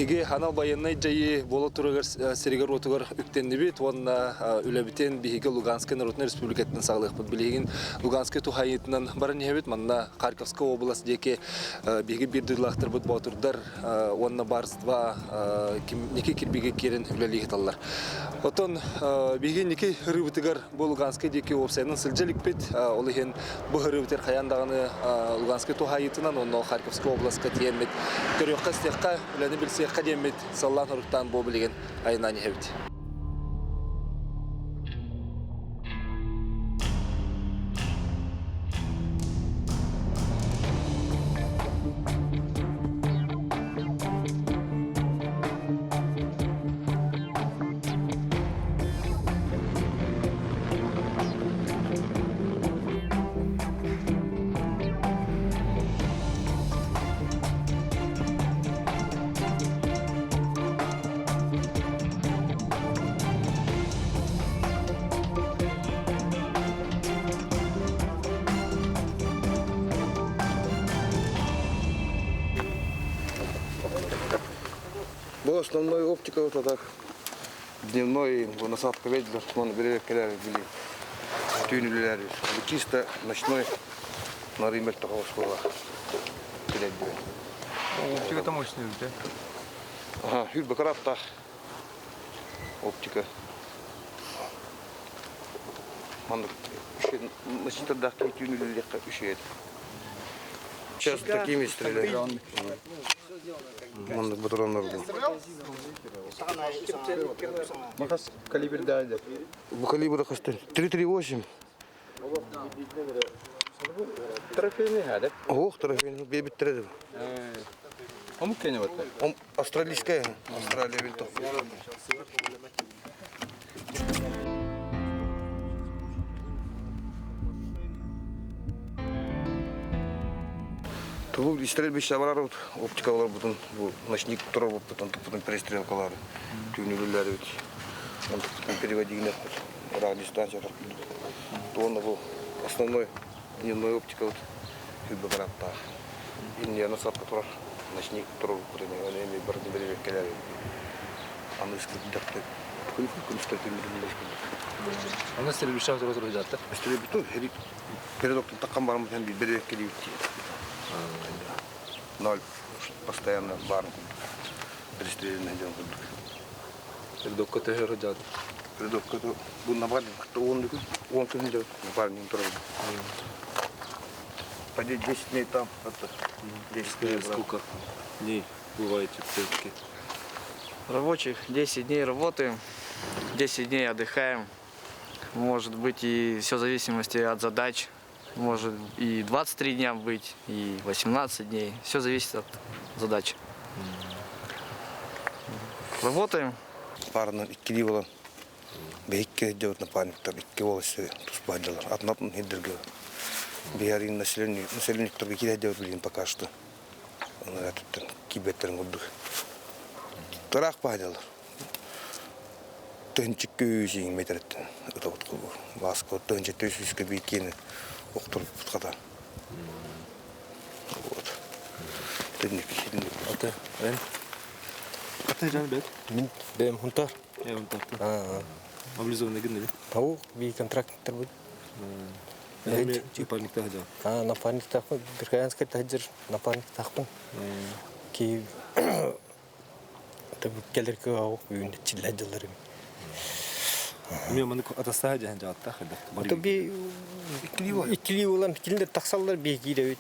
биһиге ханал военный жайы боло тургар серигер отугар үктеннибит онна үлебитен биһиге Луганская Народная Республикатын саглык билигин Луганская тухайытынан барын небит манна Харьковская область деке биһиге бирдилахтыр бут батурдар онна барства ники кирбиге керен үлелиге таллар. Отон биһиге ники рыбытыгар Луганская деке опсайнын сылжалык бит олыхен бу рыбытыр хаяндаганы Луганская тухайытынан онна Харьковская областька тиемет көрөккө стекка үлени билсе кадемет саллан хуруктан бу билген айнани хебит. Была основной оптика вот так. Дневной насадка ветер, он берег били тюнели. Чисто ночной на римель такого школа. Оптика там мощная, да? Ага, хюрбакрафта. Оптика. Мандык начинает отдохнуть тюнели легко ушеет. Сейчас такими стреляют. Мандык батаронlar. Макас калибр дальше. Bu kalibre kaçtı? 338. Трофейный хадап. Ох, трофейный, бебит треді. А мы кенем это? Он австралийская, Австралия вильтов. Bu istirelbeşler var arada optikalar butun bu nочник тұрып потом перестрелкалары түйнелер бит. Он переводили радиостанция то он был основной дневной оптика вот хибрата. И не насадка тур ночник тұрып потом они бардибери келер. Английский дикты. Аны стрелбишав тургар жатты. Стрелбиту передок таккан бармын һәм бирберек келип. Ноль. Постоянно бар. Перестрелянный идем. Передок котехер жат. Передок кото бу набрали, кто он идет. Парни трое. Пойди 10 дней там, это 10 дней. Сколько дней бывает все-таки? Рабочих 10 дней работаем, 10 дней отдыхаем. Может быть и все в зависимости от задач. Может и 23 дня быть, и 18 дней. Все зависит от задач. Работаем. Парны икки было. Бейке делать на паниктар, икки волосы туспадилар. Атнатын хидерге. Биарин население которые кида делать блин пока что. Он этот кибеттерин гудух. Тарах падилар. Тönчик күйсең метреттен. Это вот васко тönчик төсүскө бийкени. Оқтырып бұтқада. Вот. Тәдінек. Аты, ән? Қатай жаны бәд? Мен бәм хунтар. Хунтар. Мобилизованный гін нелі? Тау, бей контракттар бұл. Әме напарникта хадя? Напарник тақпын. Бірқаянскай тәжір напарник тақпын. Кей келерке ауық үйінде чилләджілерім. Мен мұны атаста хадя ханжа атта хадя? Ото бей икили olan ikilinde taksallar bir gide öt.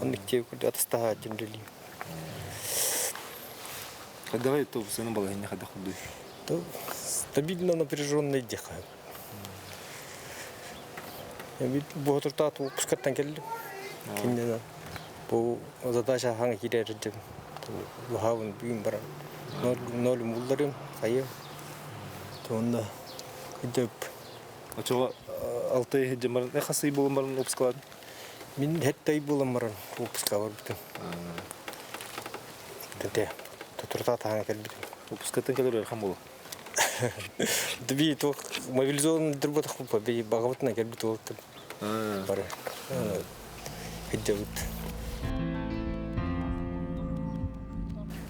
Onun ikili kurdu atasta hacimdeli. Когда это в своем балагане хада худой? То стабильно напряженный дыхание. Я ведь बहुत уртат пускаттан келди. Кинде бу задача ханга кирердим. То хавын бүйүм бар. Нөл мулдарым кайы. То онда идөп. Ачога алты жамар не хасый болмарын опскалад. Мен хеттай болмарын опскалар битен. Тете турта таан келбит. Опскатын келер хам болу. Дби то мобилизованный дырбат хупа би багаватна келбит ол. Бар. Хиддет.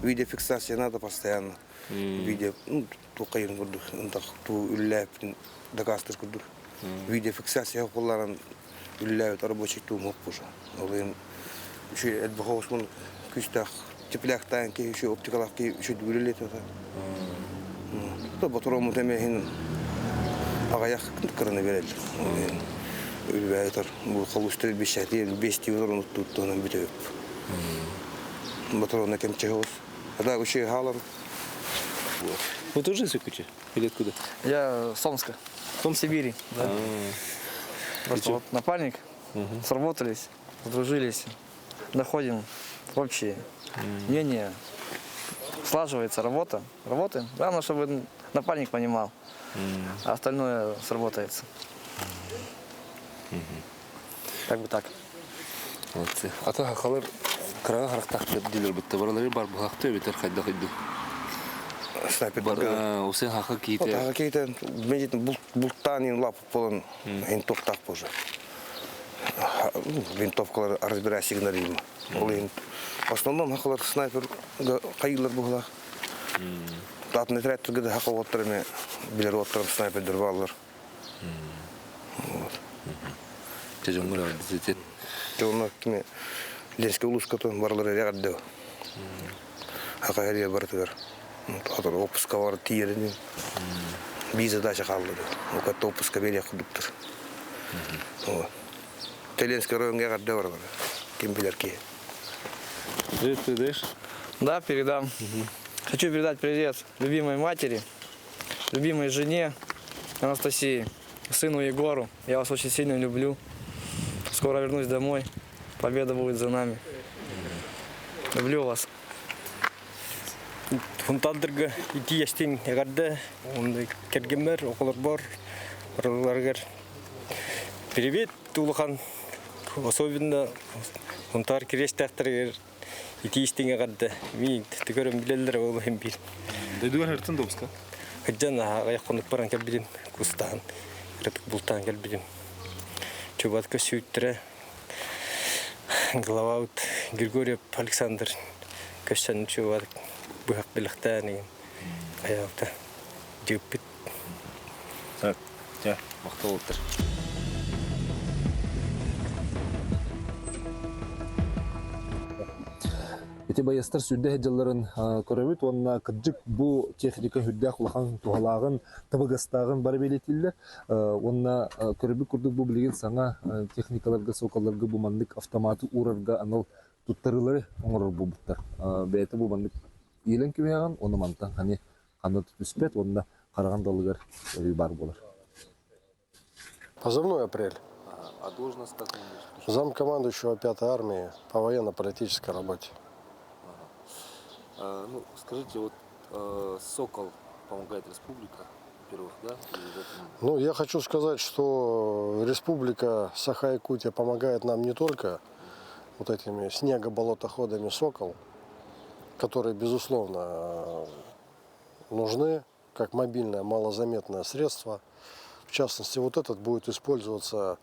видеофиксация надо постоянно. Видео, ну, только им курдук, ту үлләп, докастер курдук. Видеофиксация колларын үлләп рабочий тум хоппуша. Олын şu elbahosmun küstah tiplaktan ki şu optikalak ki şu dülület ota. Da baturomu temehin agayak kırını verelim. Ülbeytar bu kavuştur bir şey 5 yılın tuttuğunu bitip. Батарона кемчегос. Да, вообще галам. Вы тоже из Якутии? Или откуда? Я с Омска, в Сибири. Да. Просто вот напарник, сработались, сдружились, находим общее мнение, слаживается работа. Работаем. Главное, чтобы напарник понимал, а остальное сработается. Как бы так. Молодцы. А то хакалар крага характак деп дилер битте. Баралары бар бу хакты битер хайда хайду. Снайпер. Бар усен хака Вот кийте. какие-то медит бултанин лап полон винтов так позже. Винтовкалар разбирая сигнализм. Олин. В основном хакалар снайпер кайылар була. Татны трет гыды хака оттырме билер оттыр снайпер дырвалар. Тежоңгула дизет. Жолна кime Ленский улускатын барлары рядды. Хакайрия бартыгар. Атыр опуска бар тиерин. Биза дача калды. Окат опуска бере кудуптыр. Теленский районга гадды бар. Ким билер ки. Привет, передаешь? Да, передам. Хочу передать привет любимой матери, любимой жене Анастасии, сыну Егору. Я вас очень сильно люблю. Скоро вернусь домой. Победа будет за нами. Люблю вас. Фунталдырга ити ястин ягарды, онды кергемер, околор бар, бараларгар. Привет, Тулахан. Особенно фунтар крестахтаргар ити ястин ягарды. Ми тигөрөм билелер ол hem бир. Дайдугар хартын допска. Хаджана аяққонып баран келбилим, кустан, кретик бултан келбилим. Чубатка сүйттірі, Главаут Григорьев Александр Кашан чубат бұхақ біліқтәні аяқта жеппет. Так, мақтал отыр. Эти баястар сүрдә һәҗәлләрен көрәбит, онна кыджык бу техника хүддә кулхан тугалагын, табагастагын бар белетилләр. Онна көрәбит күрдүк бу билген саңа техникаларга, сокалларга бу мандык автоматы урарга аныл туттарылары оңор бу буттар. Бәйте бу мандык илен кимегән, оны мантан хани кандай түспәт, онда караган далыгар бар булар. Позывной «Апрель». А должность как? Замкомандующего 5-й армии по военно-политической работе. Ну, скажите, вот Сокол помогает республика, во-первых, да? Ну, я хочу сказать, что республика Саха-Якутия помогает нам не только вот этими снегоболотоходами «Сокол», которые, безусловно, нужны как мобильное малозаметное средство. В частности, вот этот будет использоваться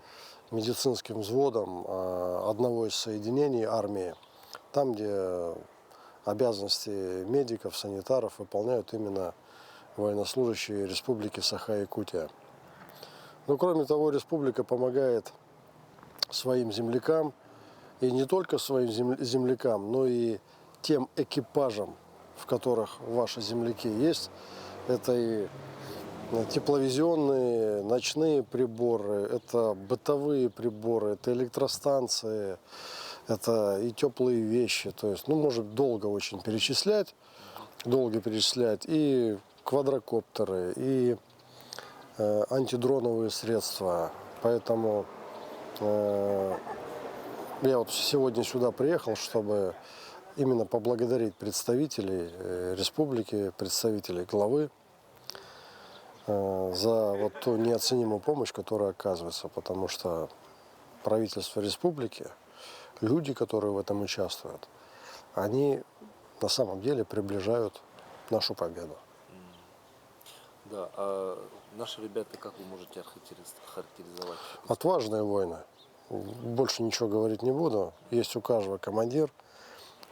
медицинским взводом одного из соединений армии, там, где обязанности медиков, санитаров выполняют именно военнослужащие Республики Саха-Якутия. Но кроме того, республика помогает своим землякам, и не только своим землякам, но и тем экипажам, в которых ваши земляки есть. Это и тепловизионные, ночные приборы, это бытовые приборы, это электростанции, это и теплые вещи. То есть, ну, может долго очень перечислять, и квадрокоптеры, и антидроновые средства. Поэтому я вот сегодня сюда приехал, чтобы именно поблагодарить представителей республики, представителей главы за вот ту неоценимую помощь, которая оказывается, потому что правительство республики, люди, которые в этом участвуют, они на самом деле приближают нашу победу. Да, а наши ребята, как вы можете характеризовать? Отважные воины. Больше ничего говорить не буду. Есть у каждого командир.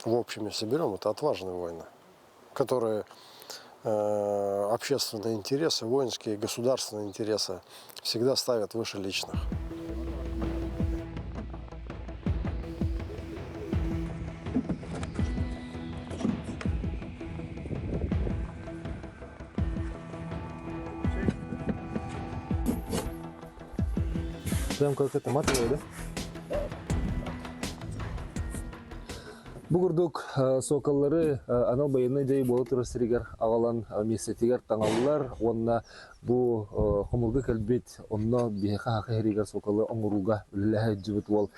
В общем, соберем, это отважные воины. которые общественные интересы, воинские, государственные интересы всегда ставят выше личных. Прям как это матовое, да? Бугурдук соколлары анал байыны жай болы тұрысырыгар ағалан месетігер таңалылар. Онна бұ хомылғы кәлбет, онна бейқа хақы херігер соколы оңыруға үліләхі жүбіт ол.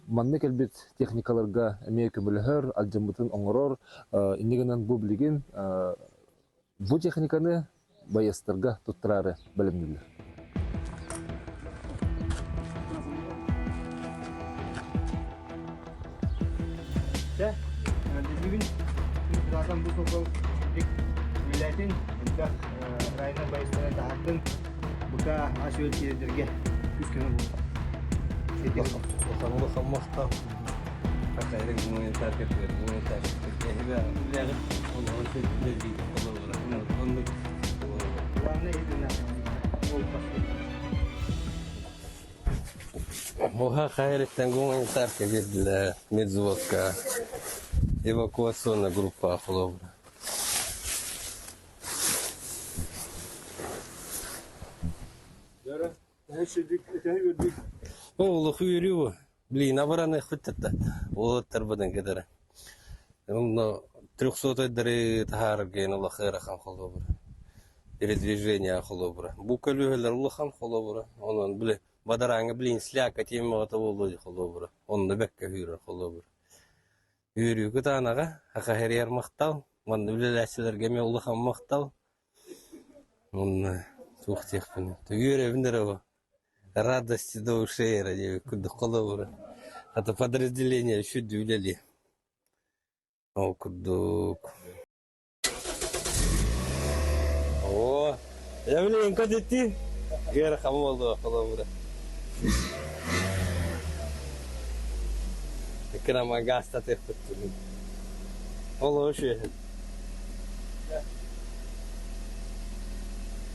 Манны кәлбет техникаларға әмей көмілігер, алжамбытын оңырор. Иннегенен бұ білген бұ техниканы байыстырға тұттырары білімділер. Да, бүгін тұрған бұл сокол үйләтін бұқа райына байыстырын тағаттың бұқа аш өлкелерге күскені бұл. Қамылы қаммақта қақайрың гуманитар кепілер, гуманитар кепілер. Үләғі, олығы сөйтілер дейді, олығы. Бұларны едіне ол басты. Оға қайрықтан гуманитар кепілер, медзводка, эвакуационная группа Ахловна. Ол хүйрүү. Блин, абараны хыттата. Ол тарбадан кедер. Ну 300 дары тахарген ол хайрахан холобур. Передвижение холобур. Бу көлөлөр улахан холобур. Онун биле бадараңы блин сляка темагата болду холобур. Онда бекке хүйрөр холобур. Үйрүү кытанага ахахерер мактал. Ман билеләчләргә ме улахан мактал. Онны тухтехпен. Үйрө биндерево. Радости до ушей ради куда холовра. Это подразделение еще дюляли. О, кудук. О, я блин, куда ты? Гера хамолу холовра. Кена магаста ты хоть. Оло ушей.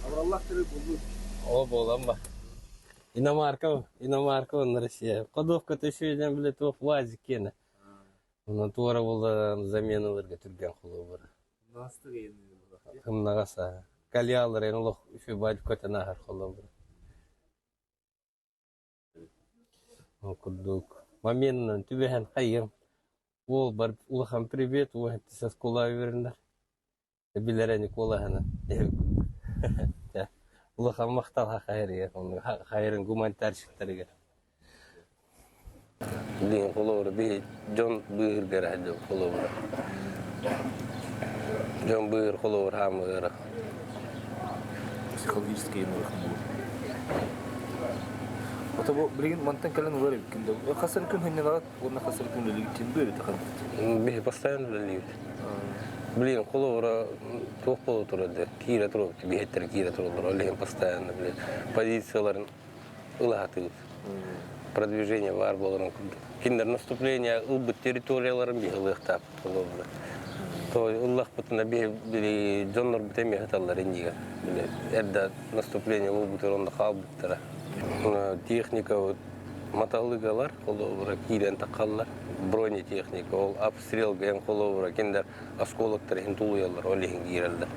Авраллах тірі бұл. О, боламба. Иномарка он Россия. Кодовка то еще один, блядь, в УАЗе кена. На туара была замена лырга түрген хулу бар. Кым нагаса. Калиалар ен лох еще бать кота нагар хулу бар. О, кудук. Моментно түбехен хайым. Ол бар улахан привет, ол со скула вернер. Билерени кулахана. Улахан мақтал хақайры, хақайрын гуманитарщиктарыға. Блин, қолуыры, бей, жон бұйыр гәрі әді қолуыры. Жон бұйыр қолуыры хамы гәрі. Психологический еміріқін бұл. Ота бұл білген мантан кәлін ұлар өкінді. Қасыр күн хүннен ағат, оны қасыр күн өлігі тен бөйрі тақанды. Бей, постоянно өлігі. Блин, қолуыры тоқ болу тұрады. Кире тұрады, бейеттері кире тұрады. Олеген постоянно, блин. Позицияларын ұлағатығыз. Продвижение бар боларын күрді. Киндер наступление ұлбыт территорияларын бей ұлықтап қолуыры. То ұллақ бұтына бей жонлар бітеме ғыталар ендіге. Әрді наступление ұлбыт ұлында қал бұттыра. Техника маталыгалар қолуыры кирен тақалар. Бронетехника, ол обстрел ген қолуыры, кендер осколоктар ен тулуялар, ол ен кирелді.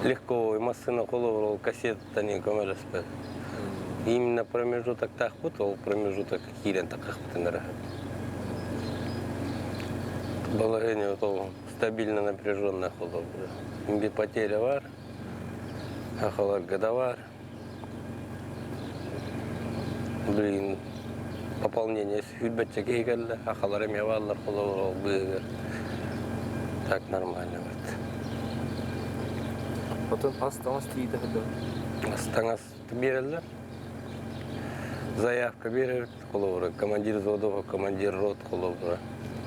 Легковой машина қолуыры, ол кассеттаны көмелес бәді. Именно промежуток так бұд, ол промежуток кирен тақақ бұтыныры. Положение ол стабильно напряженное қолуыры. Имбет потеря бар, ақалар года бар. Блин. Пополнение хүлбәтче кейгелді, ақалар әме баллар қолауыр бұйығыр. Так нормально бұд. Отын астаңыз тейді ғыды? Астаңыз берілді. Заявка берілді қолауыры. Командир взводова, командир рот қолауыры.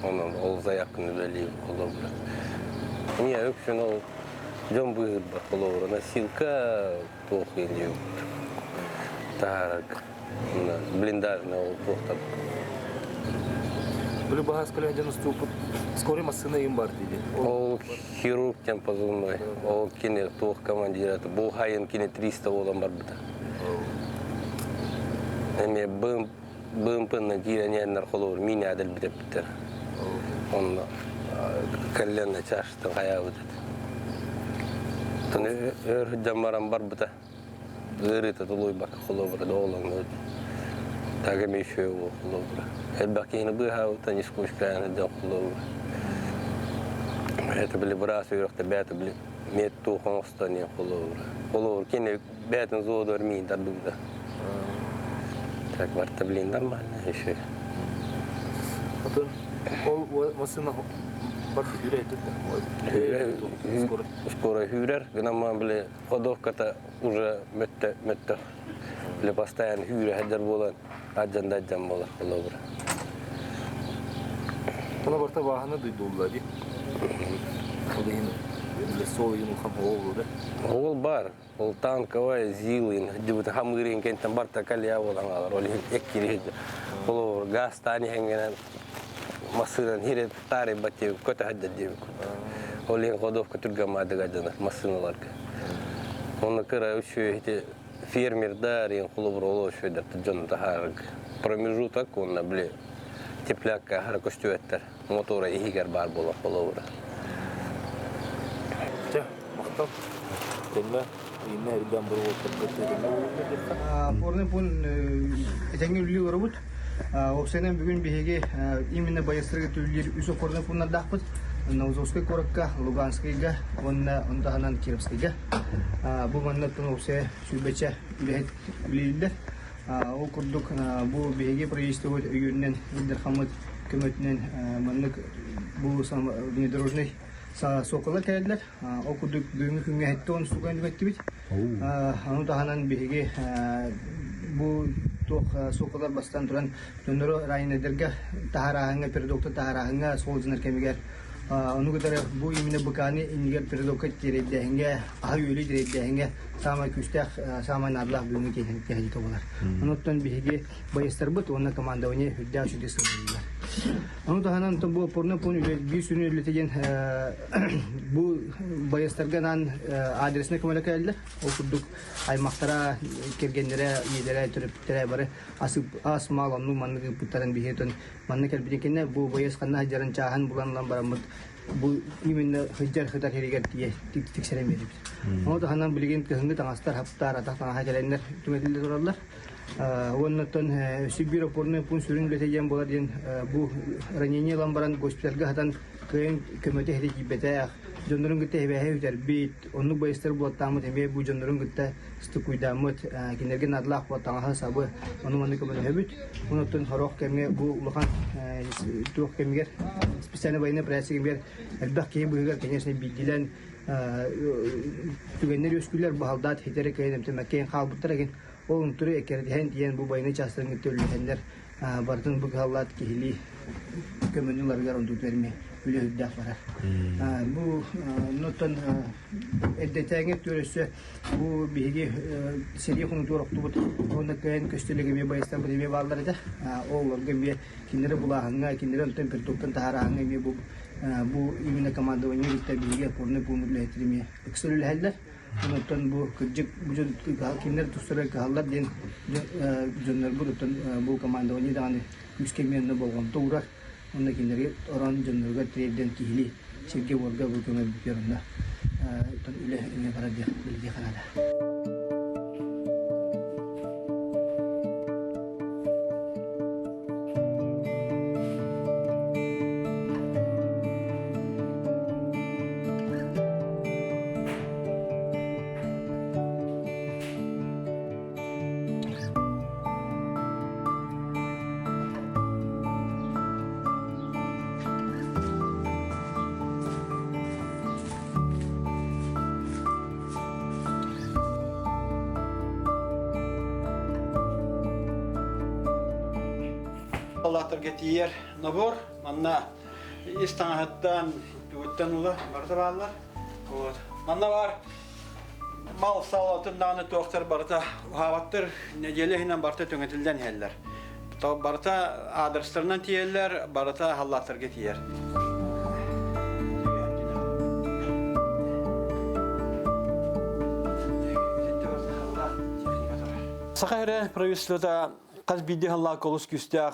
Ол заявканы бәлейді қолауыры. Не, өкшін ол жон бұйығыр бар қолауыры. Носилка тоқ елде өкті. Тарық. Блиндажный ол тоқтап. Были багаж коллеги наступут. Скорее машина им бар диди. Ол хирург тем позывной. Ол кине тух командир. Бұл хайын кине 300 olan бар бұта. Эме бымпынна киленер холор мини адыл бітеп біттер. Он кәлленне чаштың қая өтеді. Тын өрхідден барам бар бұта. Ғырыты тұлой бақ холобыры доғылың өтеді. Тағы мешеу ол холобыры. Әлбәкені бұға өтін ешкөшкәні ден холобыры. Это были брасы юрахта бәті білі мет туған ұстанен холобыры. Холобыры кені бәтін зоғды өрмейін дардығда. Так, варта, блин, нормально еще. Потом ол машина бар юрәйтті. Скоро хюрер, гнама, блин, ходовка-то уже метте. Блин, постоянно хюре хәдер болан, аджан болар, холобыр. Она барта вағаны дүйдулда, ди. Ол дейін, сол ең ұлқан оғылы, да? Ол бар, ол танковая, зилын, дебіті хамырын кенттен барта калия болан алар, ол еккері хәдер. Холобыр, газ тани хәнгенен, масырын хирет тари баттев, көті хәдер дебік. Ол ең ходовка түргамады ғаджанар, масыналарға. Оны кыра үші фермердар ең холобыр олы үшөйдер, тұджаны тахарыг. Промежуток, онна, блин, теплякка хара көстөттер, мотора ихигер бар болан холобыр. Мақтал. Тенме, ине әрден бір олтып көттеден. Порны пун этеңе үлі орабут. Оксенен бүгін беге именно байыстырғы төлдер үсі порны пунна дақпыт. Наузовской коракка, Луганскайга, онтаханан Кировскайга. Бұл маннаттың оксе сүрбече үлелілдер. Ол күрдік бұл беге проестовод үйірінен Илдер Хамыд көмөтінен маннық бұл внедорожный соколар кәлділер. Ол күрдік бүгінгі күнге әйтті оны суған дүгәтті бит. Онтаханан беге бұл тоқ соколар бастан тұран төндірі райынедерге тахарағыңа, передокты тахарағыңа сол жынар кәмегер. Onu kadar bu imine bakani ingar perdokat tereyde ahi öyle tereyde sama küstek sama nadlah büyümü kehdi tobalar. Ondan bihge bayastarbut ona komandavanya hüdda şude sığınırlar. Onu da hanan bu porno pon bir sürü üreteceğin bu bayastarganan adresine kamalaka elde. Okuduk ay maktara kergenlere yedere türüptere bare as mal onu manlık putaran biheton manlık elbidekine bu bayas kanna hajaran çahan bulanlan baramut bu iminne hıcar hıda keriger diye tikselen verip. Onu da hanan bilgin kızındı tangastar haptar atak tanga hajarenler tümetilde durarlar. Ondan Sibir raporunu pun sürün üreteceğim bolar diyen bu ranyenye lambaran госпитальга hatan köyün kömöte hedeki bete jondarun gitte hebe hüter bit onu bayıstır bu tamut hebe bu jondarun gitte stu kuydamut kinerge nadlaq bu tanga sabı onu manı kömöte hebit ondan harok kemge bu ulakan tuh kemger spesialne bayına presi kemger elbak ki bu hüger kenyesine bilgilen tügenler ösküller bu haldat hetere kaydım temekken halbuttaragen Oğlum türü ekerdiğen diyen bu bayını çastırın töllühenler bartın bu hallat kihili kömönüler garantı verme öyle hüddah var. Bu notan eddeteğe töresi bu bilgi seri konu doğrultu bu onda kayan köstülüğü bayıstan bir varlar da oğlum gibi kinleri bulahanga kinleri temperaturdan taharanga bu imine komandovanya işte bilgi pornu bunu lehetrimi ekstrül haller. Ondan bu küçük kimler tutsara kallar diyen jonlar bu komandovanya da hani üskemiyende bolgan tuğrar onda kimleri oran jonlarga treden kihili sevgi borga bu kömür büküründe ton öyle ne para diye bilgi kanada. Allah'tır getiyer nabor manna istanhattan tütten ula barda bağlar. Вот. Manna var mal salatından doktor barda havattır necele hinen barda töngetilden heller. Барыта адрестарынан тиерлер, барыта халлаттарга тиер. Сахайры правительствода қаз биді халла колус күстәқ,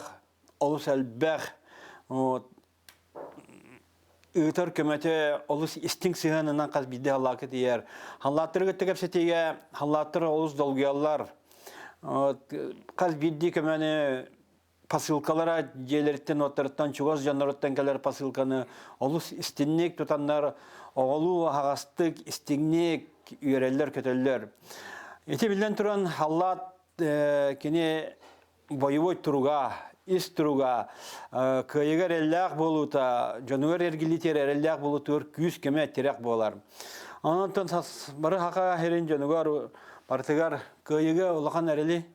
олус әлбәқ, ұйтар көмәті олус истинг сығанынан қаз биді халла кетейер. Халлаттыры көттік әпсетеге, халлаттыры олус долгиялар. Қаз биді көмәні посылкалара желерттен оттарыттан чуғаз жаннароттан кәлер посылканы олус истиннек тұтандар, оғылу ағастық истиннек үйерелер көтелер. Эти билен туран халлат кене боевой туруга, ис туруга, кыйгар эллях болута, жонугар эргилитер эллях болутур күз кеме терек болар. Анан бары хака херин жонугар партыгар кыйга улахан эрели.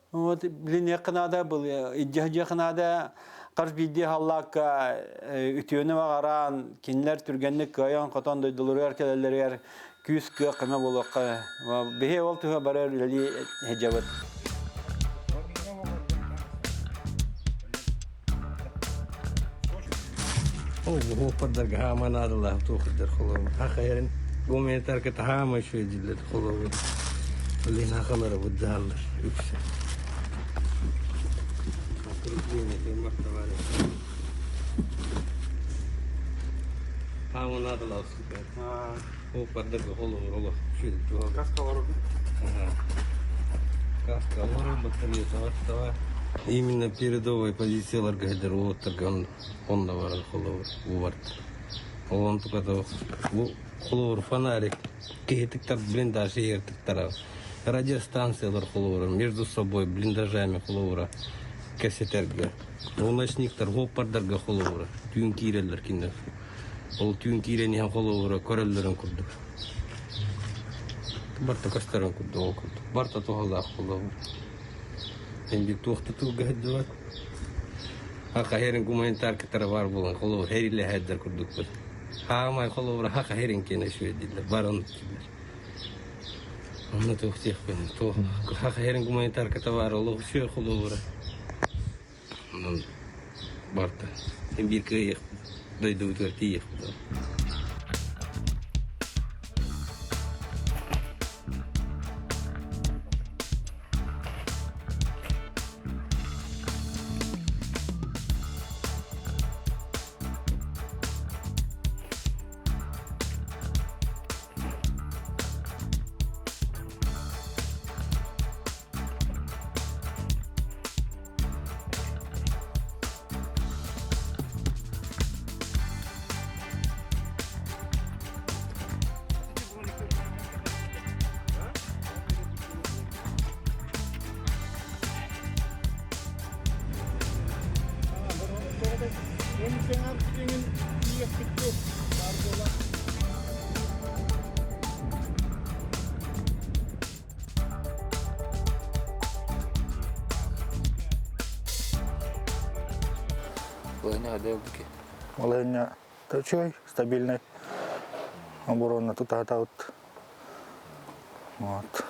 Вот билин якынада бул иджахжахнада карш бидди халлакка үтөөнө багаран кинлер түргенлик кыян котон дойдулур келелер күз кыма болокка бехе олтуга барар лели хежабат. هو قدر قهامة نادى الله توخدر خلوه أخيرا قوم يترك تهامة شوي جلد خلوه اللي هنا خمر ودهالر يكسر تركيني في مرتبة هامة نادى الله سبحانه هو قدر خلوه والله شوي جواب كاسكا ورد كاسكا ورد بطريقة توا именно передовой позициялар гайдар отырган онда бар холовар уварт он тукато холовар фонарик кехтиктар блиндаж ертиктар радиостанциялар холовар между собой блиндажами холовара кассетерге ночниктар гопардарга холовара тюнкирелер киндер ол тюнкирени холовара кореллерин курдук барта кастаран курдук барта тогалда холовар Енді тоқтату ғаддуат. Хақа херін гуманитар кітары бар болған қолу херілі әддер күрдік бір. Хағамай қолу бір хақа херін кені шөй дейділер, бар оны кейдер. Оны тоқтиқ бен. Хақа херін гуманитар кітары бар олығы шөй қолу бір. Онын барда. Мен бір күйек, дойды өтір тейек бұда. Малайня точой, стабильный. Оборона тут вот.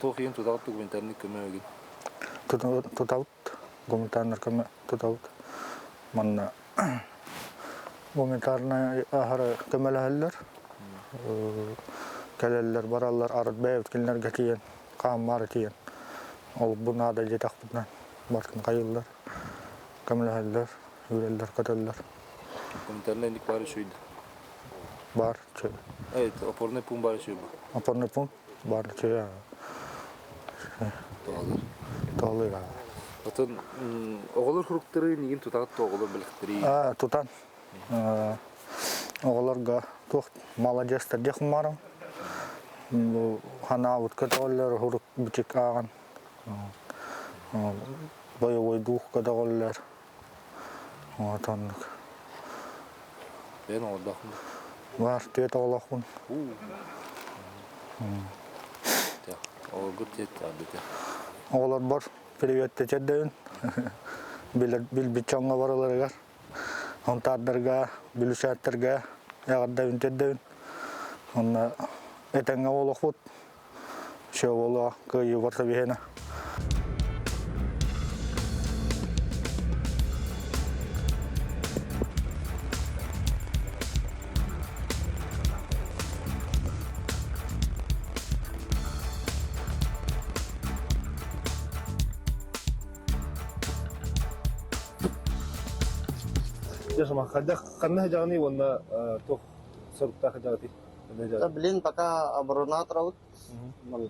Тоқиын тұталып гуманитарный көмегі. Тут гуманитарный көмек тут. Манна гуманитарный ахары көмеләһәлләр. Кәләлләр бараллар арыт бәйт килнәргә тиен, кам бар тиен. Ол буна да жетак будан. Баркын кайыллар. Көмеләһәлләр, юрелләр каталлар. Гуманитарный ник бар шуйды. Бар чөй. Опорный пункт бар шуйды. Опорный пункт бар чөй. Тоғылыр. Отын оғылыр құруқтары неген тұтағыт тоғылы біліктірі? Тұтан. Оғылырға тоқ молодестер декім барым. Хана ұтқа тоғылыр құруқ бүтік ағын. Боевой дұққа тоғылыр. Отанлық. Бән оғылдақын? Бар, тет оғылақын. Оғылғыр тет абеті. Оғылар бар. Привет течедден. Бил бичонга бараларга. Онтардарга, билүшәттерге ягырда үнтедден. Онна этеңге олохут. Шо бола кыйы барса бихена. Сама когда канна жаганы онна тох сорта хажагати. Блин, пока оборона травут,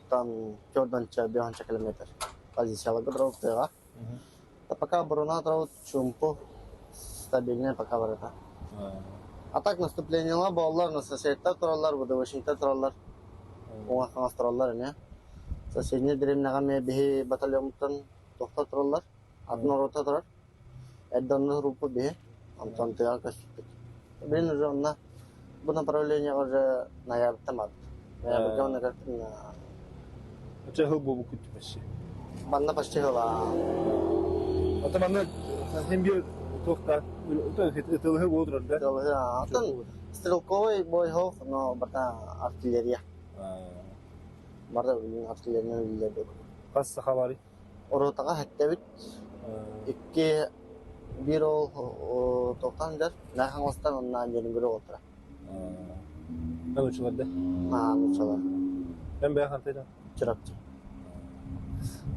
там Jordan Чабиан километр. Позиция лагодров тега. Пока оборона травут чумпо стабильнее пока ворота. А так наступление лабаллар на соседта троллар, буду Вашингтон троллар. Уаханас троллар не. Соседний деревня бихи батальонтан тохта троллар. Одно рота троллар. Эддон группа бихи. Антон тега. Блин, уже на bu направление уже ноябрь мат. Ноябрь он говорит на. Ача хобо бу кут паши. Банна почти хала. Ата манна хемби тохта. Это лhe бодрон да. Антон стрелковый бойхов, но бата артиллерия. Бата артиллерия лебек. Кас сахавари. Оротага хаттабит. Икки бирол тоқтандар. Нахаңостан оннан жерингүрө отура. Ben uçularda. Uçular. Ben bayağı hantaydım. Çırakçı.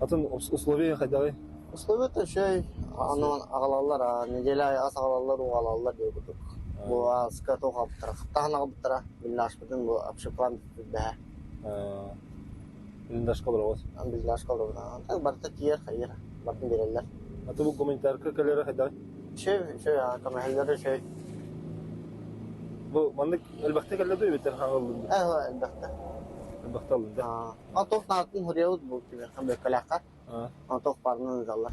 Atın условия хадагы. Условия şey, anın ağalarlar, nedeli az ağalarlar, o ağalarlar diye bulduk. Bu asker toq aptıra, xıttağına aptıra, birleşmedin bu apşıklan be. Bilindaş kalır oğuz. Birleş kaldı buna. Barta tiyer, hayır, bartın birerler. Atı bu komentar kırkaları hadağı. Şey ya, kamehelleri şey. Bu manlık elbette kalırdı ya, biter hangi Elbette. Elbette alındı. Toq natın huriyavut bu gibi, hem bir kalakar. Toq parının uzallar.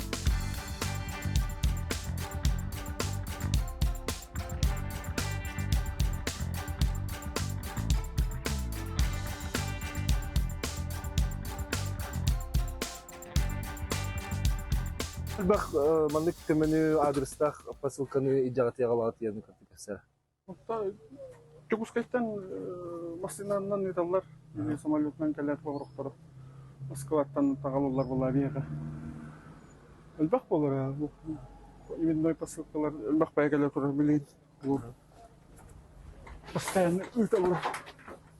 Bak manlık temeni adrestah посылканы ижагаты ягалат яны катыкса. Тюгускайтан машинанан италлар, самолетнан келет багырыктар. Москваттан тагалуулар була авиага. Элбах болар. Именно посылкалар элбах байгала турар билин. Постоянно италлар.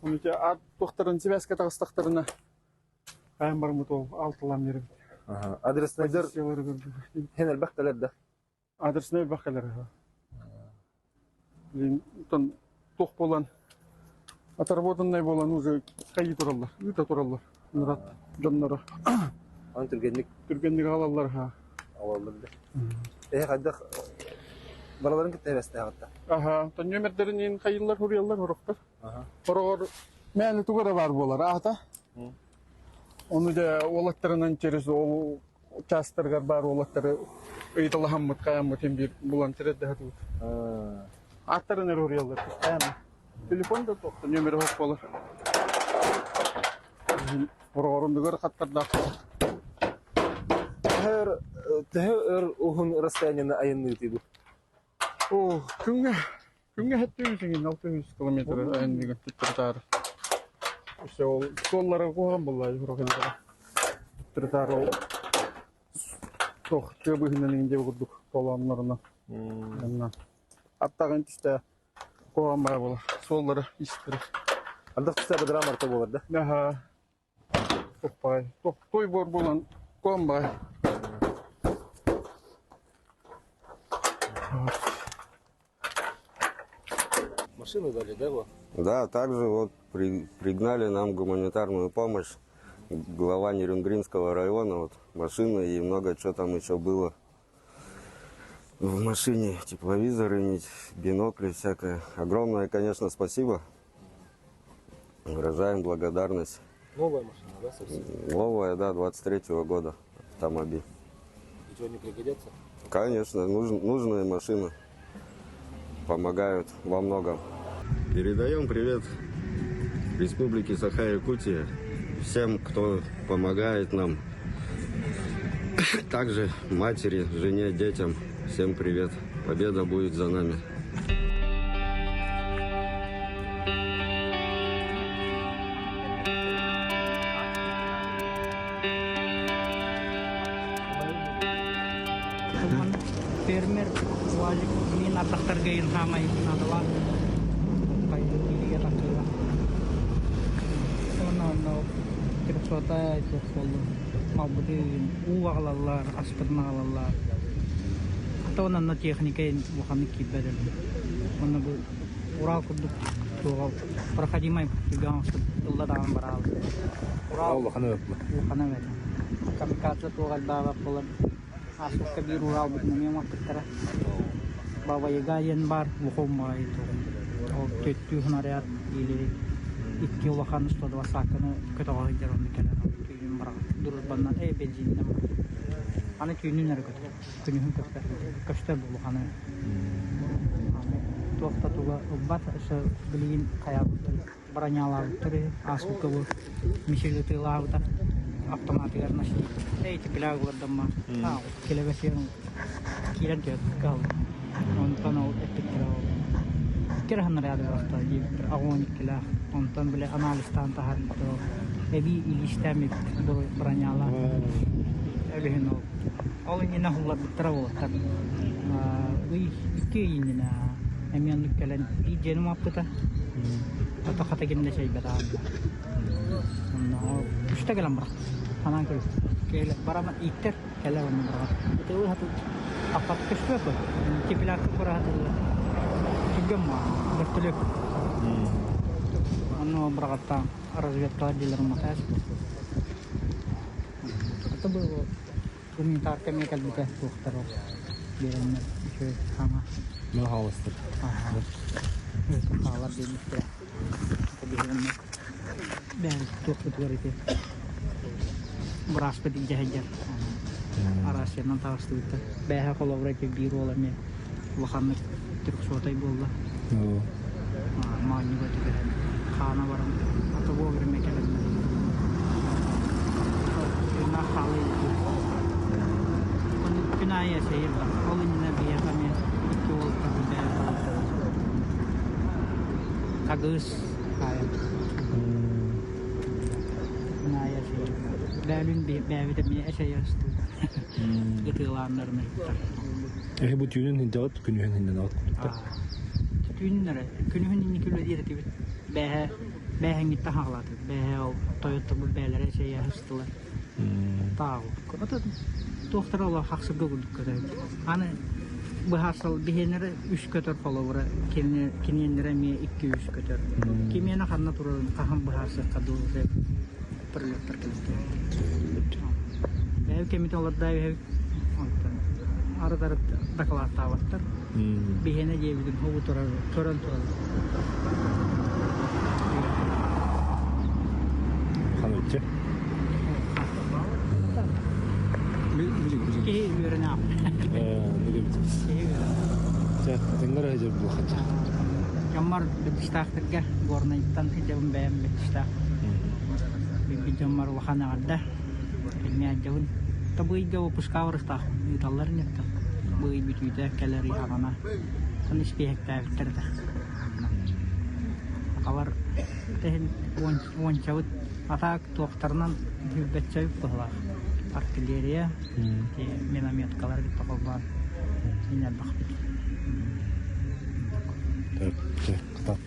Онука ат тохтарын связка тагыстактарына. Кайын бармыт ол алтылам берип. Адрес найдер. Хен элбах таларда. Адрес не бакалар. Блин, тон тох болан. Отработанный болан уже кайы тураллар. Үтө тураллар. Мурат жоннора. Антыргенlik Түргенлик алалар ха. авалды. Хадак балаларын китебесте хатта. Тон нөмердерин кайылар хуриялар ороктар. Орор мәне тугара бар болар ата. Onu da olatlarından içerisi o çastırgar var olatları ıyıtılhamıt kayamıt hem bir bulan çerez daha tut. Atların er oryalar. Ayağına. Telefon da toktu nömeri hop olur. Ororun da gör katlarda. Her ohun расстояние ayını tidu. Күнгө хеттебисиң 600 километр айындыгы туттар. İşte o kollara koyalım vallahi yürürken. Tırtar o. Çok köbüğünden ince vurduk kolanlarına. Hatta işte koyalım var valla. Solları istirir. Anda kısa bir dram arta olur da. Aha. Çok bay. Çok toy bor bulan koyalım bay. Машину дали, да, его? Да, также вот пригнали нам гуманитарную помощь. Глава Нерюнгринского района, вот машина и много чего там еще было. В машине тепловизоры, бинокли всякое. Огромное, конечно, спасибо. Выражаем благодарность. Новая машина, да, совсем? Новая, да, 23-го года автомобиль. Ничего не пригодятся? Конечно, нужные машины. Помогают во многом. Передаем привет Республике Саха-Якутия, всем, кто помогает нам. Также матери, жене, детям. Всем привет. Победа будет за нами. Фермер Валик, ini natak tergain ramai nadalah kayu kiri orang tua. No kirsuata itu solo. Mau beri uang lalar, aspek lalar. Атауна на техникаен уханы кибедер. Он был Урал курдук тугал проходимый гигантский улладан барал. Урал Хана уханы вет. Камикадзе тугал баба полар. Асук кабир Урал битнами мактара. Баба Ягаен бар ухомай то. Ол төттүхнарят или икки улахан стод васаканы көтөгө жарым келен. Түйүн бар. Дурбаннан бензинден. Аны түйүнүн әрекет. Күнүн көстөр булганы. Тоқтатуға бат шы билигин каяптыр. Броняларытыр, асукы мишелети лавта автоматикар наши. Эти пилягылардан келебесен кирен жөт кал. Онтан ол эттиктеро. Керханар яды баста дибир агоник кила. Онтан биле анализтан тахарыптыр. Эби илиштемик броняла. Элген ол. Ол ина хуллар биттраволтар. Уй икейинина Эмиан кэлэн и жэнэм аппыта. Ата хата гинде шей бада. Но үште гэлэн бара. Танан кэл. Кэл барама иттер кэлэн бара. Тэ хату аппат кэшпэ. Кипилак бара хату. Кигэмма бэртэлэк. Анно брагата разведка дилер матас. Это было гуманитарка мекал бите тухтаро. Берен чөй хама. Ну халыстыр. Халар деймізді. Табиғанны бәрі тоқтып көреді. Бұраспы дейді әйдер. Арасынан тағысты өтті. Бәйі қолауыра кеп бір олармен ұлақанны түрік сотай болды. Мағыны көті көреді. Қана барым. Аты болғырым екелім. Күнна қалы еді. Күн айы сейірді. Ол үніне бейеқамен Agus kaya. Naya sih. Dalin bevi de mi eşeyastı. Gıtılanlarını. Bu tüyünün hindat, günühün hinden alt. Tüyünlere, günühün inni külle diye de behe gitti hağladı. Behe o Toyota bu behlere eşeyastılar. Tağ. Kota doktor ola haqsı gördük kadar. Hani bu hasıl bihenere 3 kötör followera kinyenlere mi 200 kötör. Kimyana kanna turun kaham bu hasıl kadu ve perlekter keleste. Ev kemit olar da ev arada daklar tavattar. Bihene yevidin hovu toran. Hanımcı. Ki ürün yap. Dengar aja bu haja. Jamar bistak terga gorna itan hijabun bayam bistak. Bibi jamar wahana ada. Ini ajaun. Tabu jawa puskawar sta. Itallar nyata. Bu ibi tuita kalori hamana. Kanis pihak terda. Kawar tehen wan cawut atak dokternan hibet cawut bahwa artilleria ki minamiyat kalar gitu kalbar. Ini ada bakit. Kıtat.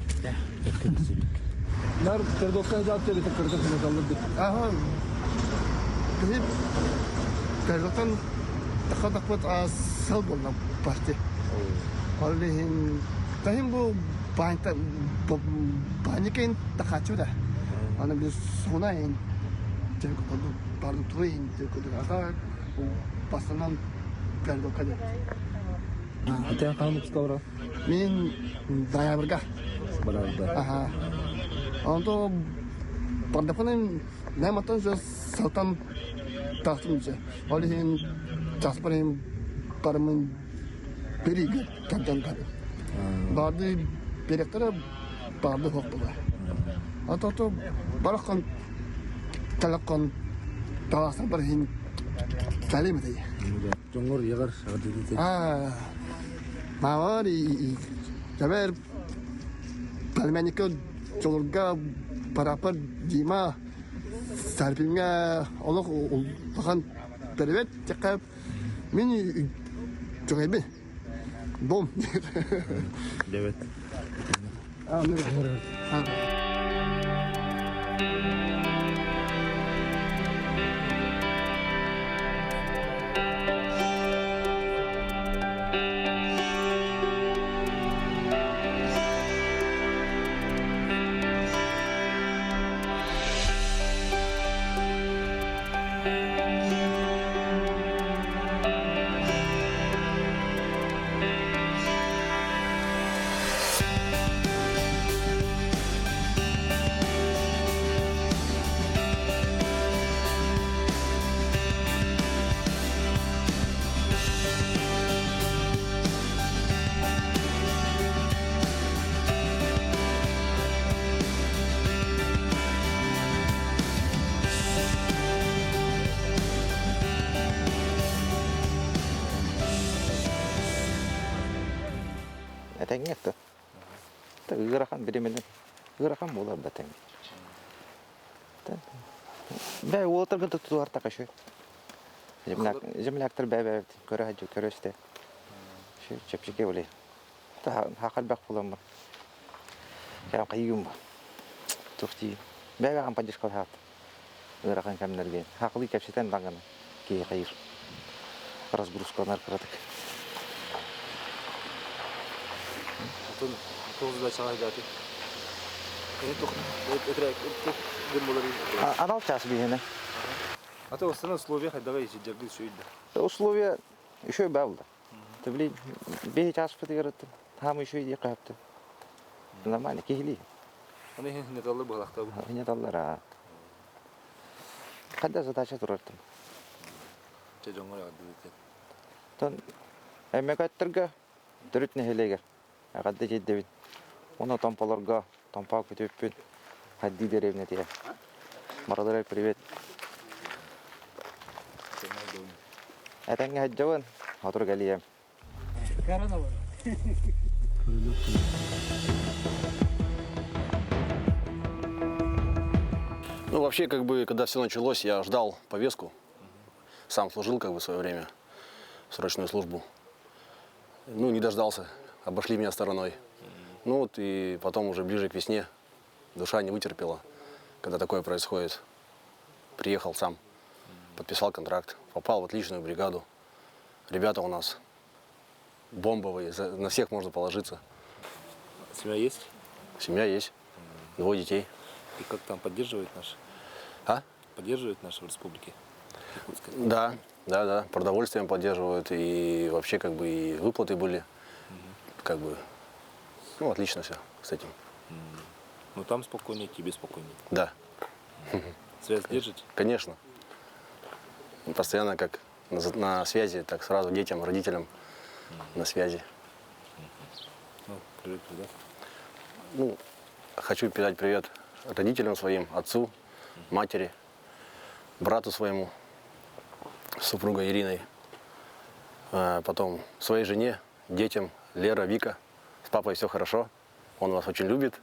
Nar kırdokan zaten kırdık metallık. Aha. Kızım kırdokan takut sel bolan parti. Olihin tahim bu banyakin takacu dah. Ana biz sonain jadi kalau baru tuin jadi ada pasangan kırdokan. Kita kamu puskawra. Min daya berkah. Berada. Aha. Untuk pada pun nama tu sultan tahun je. Olihin jasperin paramen beri kerjaan kami. Baru direktur baru hokkula. Atau tu barakan telakon tawas berihin salim tu. Jongor yagar ada di. Mawar jaber palmenikot jolga parapar jima sarpinga Allah bahkan terwet cakap mini jogebi bom. Evet. Этеңе то. Та ырахан беременен. Ырахан болар батен. Та. Бә отырган тутуар такашы. Земляктар бә көрә хаҗу көрәстә. Шу чепчеке булай. Та хакал бак буламы. Я кайым. Тухти. Бә ам падишкал хат. Ырахан камнарга. Хакылы кепсетен даган. Ки кайыр. Разгрузка наркотик. Атын тоғызда чағай даты. Анал час бигене. Ата остана условия хайдага ежедерді сөйді. Условия еще бавлы. Ты блин, бей час фотографирует, там еще и как-то. Нормально, кихли. Аны не далы балақта бұл. Не даллар. Когда задача турартым. Че жоңғар ағады деді. Тон эмекаттырга дөрүтне хелегер. Агадда жеддебит. Оны тампаларга, тампа көтөппүн. Хадди деревне тие. Марадар привет. Этеңе хаджаван, хатыр галием. Ну, вообще, как бы, когда все началось, я ждал повестку. Сам служил, как бы, в свое время в срочную службу. Ну, не дождался, обошли меня стороной. Ну, вот, и потом уже ближе к весне душа не вытерпела, когда такое происходит. Приехал сам, подписал контракт, попал в отличную бригаду. Ребята у нас бомбовые, на всех можно положиться. Семья есть? Семья есть, 2 детей. И как там поддерживают наши? А? Поддерживают наши в республике? Да, продовольствием поддерживают, и вообще как бы и выплаты были, как бы, ну, отлично все с этим. Ну там спокойнее, тебе спокойнее. Да. Связь держите? Конечно. Постоянно как на связи, так сразу детям, родителям на связи. Ну, привет, да? Ну, хочу передать привет родителям своим, отцу, матери, брату своему, супругой Ириной, потом своей жене, детям, Лера, Вика. С папой все хорошо, он вас очень любит.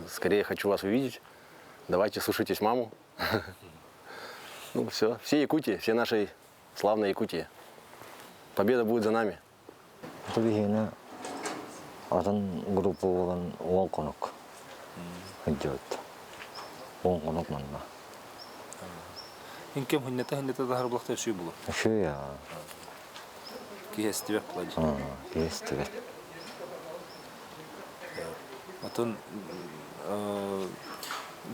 Скорее хочу вас увидеть. Давайте слушайтесь маму. Ну все, все Якутии, все нашей славной Якутии. Победа будет за нами. Атын группа болан ол конок. Идет. Он конок манна. Инкем хиннета да харблахта шүй булу. Шүй я. Киестивек плади. Киестивек. Атын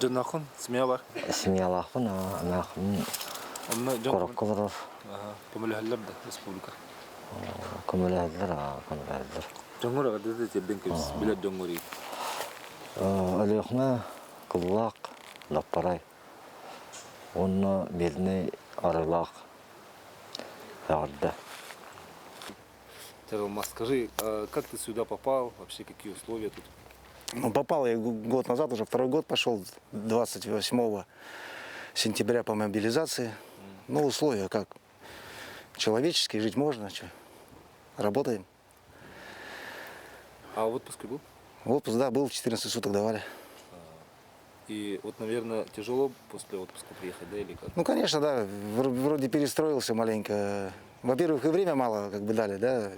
жонахын семья бар. Семья лахын, анахын. Корокко барар. Көмөлөһөллөр да республика. Көмөлөһөллөр, көмөлөһөллөр. Жоңгор агады тебден кебис билет жоңгори. Алехна кыллак лапарай. Он бедный орлак. Ярда. Термас, скажи, как ты сюда попал? Вообще какие условия тут? Ну, попал я год назад, уже 2-й год пошел, 28 сентября по мобилизации. Ну, условия как? Человеческие, жить можно, что? Работаем. А в отпуске был? В отпуск, да, был, 14 суток давали. И вот, наверное, тяжело после отпуска приехать, да, или как? Ну, конечно, да, вроде перестроился маленько. Во-первых, и время мало как бы дали, да.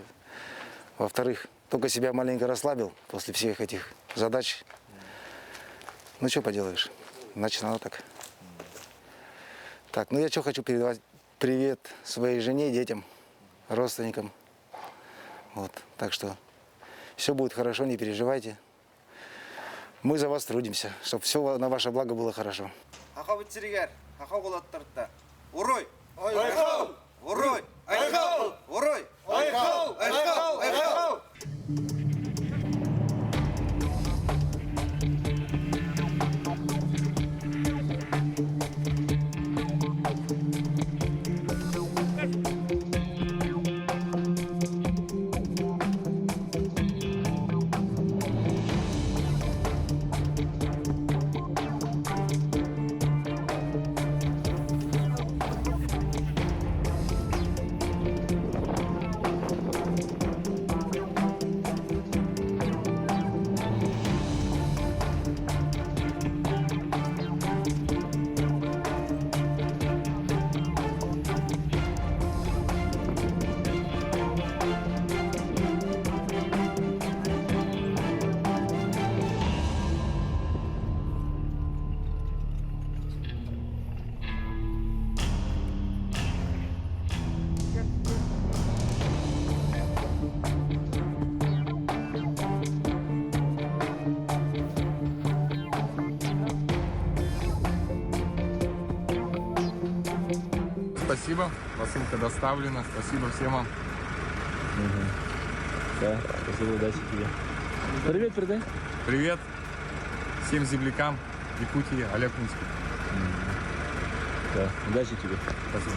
Во-вторых, только себя маленько расслабил после всех этих задач. Ну, что поделаешь, значит, надо так. Так, ну я что хочу передавать привет своей жене, детям, родственникам. Вот, так что все будет хорошо, не переживайте. Мы за вас трудимся, чтобы все на ваше благо было хорошо. Урой! Урой! Урой! спасибо. Посылка доставлена. Спасибо всем вам. Да, спасибо, удачи тебе. Привет передай. Привет всем землякам Якутии, Аляпинску. Да, удачи тебе. Спасибо.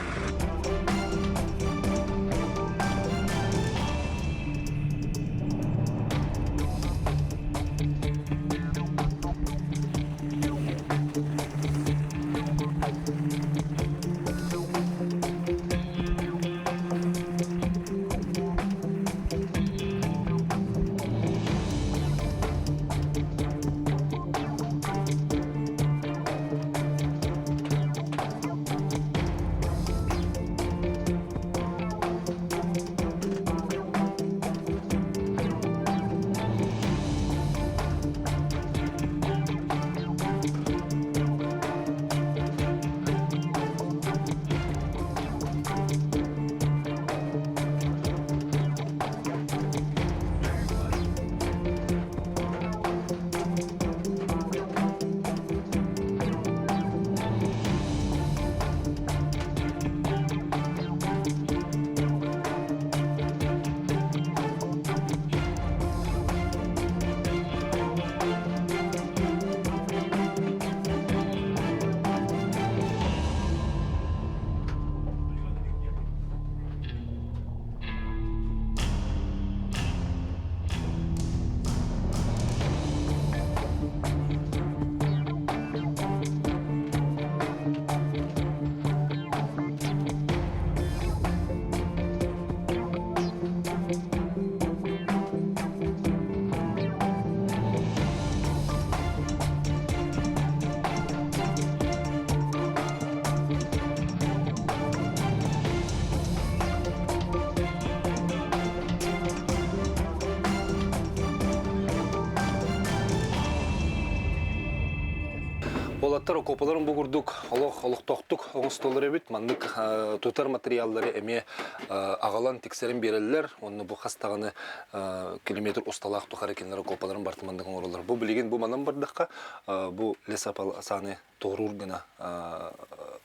Олаттар окопаларын бугурдук, олох тоқтук, оңыстолар эбит, маннык тутар материаллары эме агалан тексерин берелер, онны бу хастаганы километр усталак тухары кенлер окопаларын бартымандык оңоролар. Бу билеген бу манан бардакка бу лесапал саны тоғрур гына